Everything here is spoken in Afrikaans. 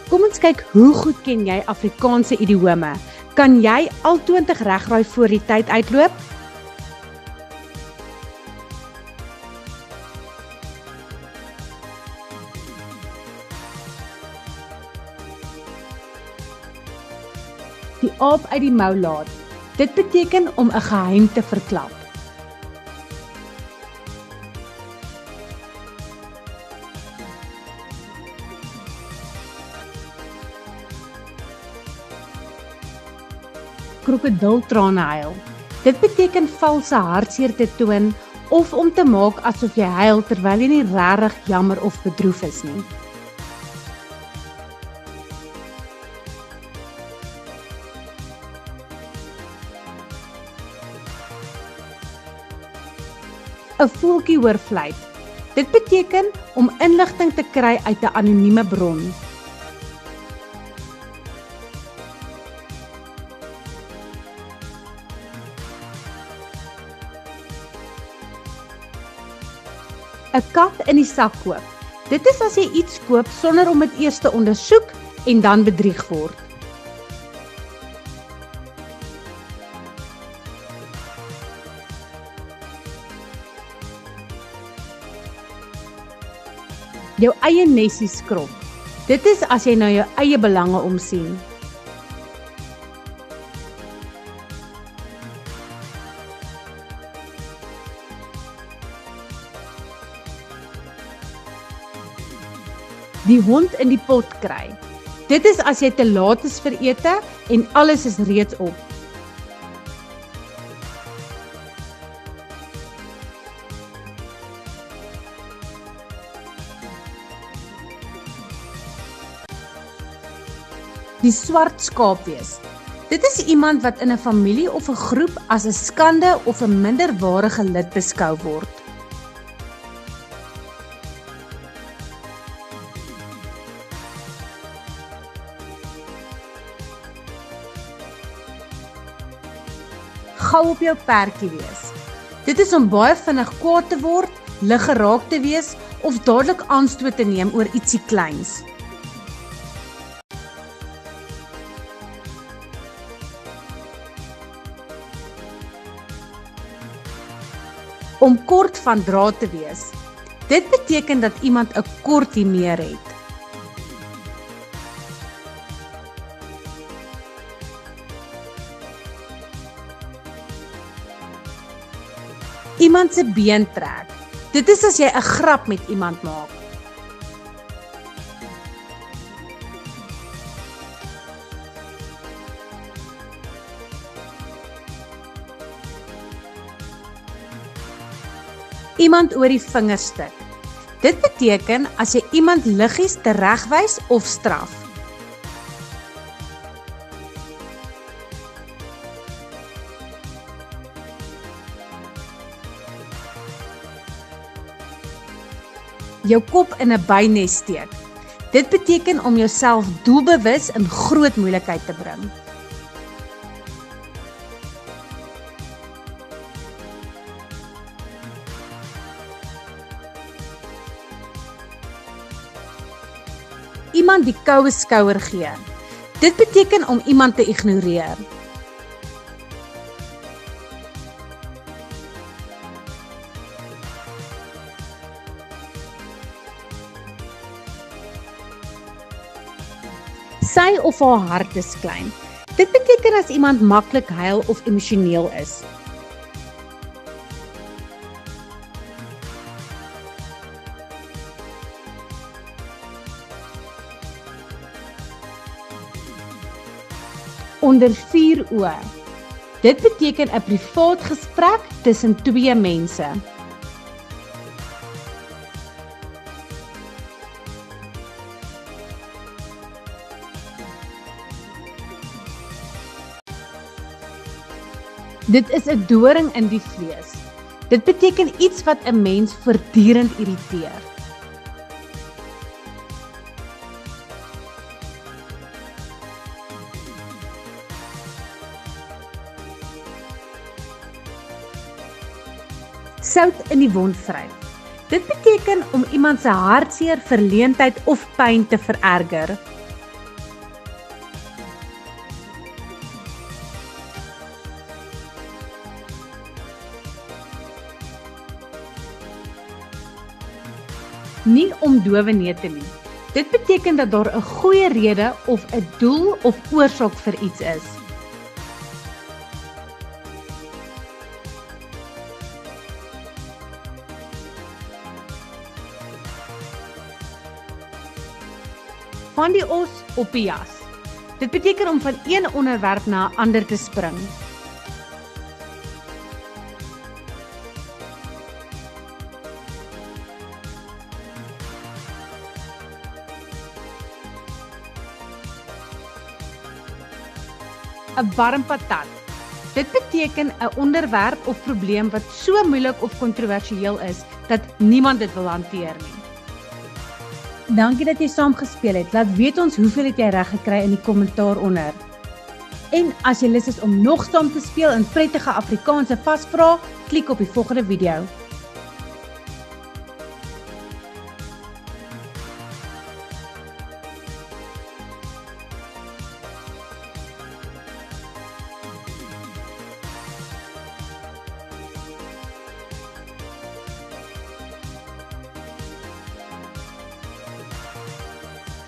Kom ons kyk hoe goed ken jy Afrikaanse idiome. Kan jy al 20 regraai voor die tyd uitloop? Die aap uit die mou laat. Dit beteken om 'n geheim te verklap. Krokodiltrane huil. Dit beteken valse hartseer te toon of om te maak asof jy huil terwyl jy nie regtig jammer of bedroef is nie. 'n voeltjie hoor fluit. Dit beteken om inligting te kry uit 'n anonieme bron. 'n kat in die sak koop. Dit is as jy iets koop sonder om dit eers te ondersoek en dan bedrieg word. Jou eie nesie skrop. Dit is as jy na jou eie belange omsien. Die hond in die pot kry. Dit is as jy te laat is vir ete en alles is reeds op. Die swart skaap wees. Dit is iemand wat in 'n familie of 'n groep as 'n skande of 'n minderwaardige lid beskou word. Gou op jou perdjie wees. Dit is om baie vinnig kwaad te word, lig geraak te wees of dadelik aanstoot te neem oor ietsie kleins. Om kort van draad te wees. Dit beteken dat iemand 'n kort humeur het. Iemand se been trek. Dit is as jy 'n grap met iemand maak. Iemand oor die vingers stik. Dit beteken as jy iemand liggies teregwys of straf. Jou kop in 'n bynes steek. Dit beteken om jouself doelbewus in groot moeilikheid te bring. Iemand die koue skouer gee. Dit beteken om iemand te ignoreer. Sy of haar hart is klein. Dit beteken as iemand maklik huil of emosioneel is. Onder 4 oë. Dit beteken 'n privaat gesprek tussen 2 mense. Dit is 'n doring in die vlees. Dit beteken iets wat 'n mens voortdurend irriteer. Sout in die wond wryf. Dit beteken om iemand se hartseer, verleentheid of pyn te vererger. nie om dowe neute nie. Dit beteken dat daar 'n goeie rede of 'n doel of oorsaak vir iets is. Van die os op die jas. Dit beteken om van een onderwerp na 'n ander te spring. Een warm patat. Dit beteken 'n onderwerp of probleem wat so moeilik of kontroversieel is, dat niemand dit wil hanteer nie. Dankie dat jy saam gespeel het. Laat weet ons hoeveel het jy reg gekry in die kommentaar onder. En as jy lus is om nog saam te speel in prettige Afrikaanse vasvrae, klik op die volgende video.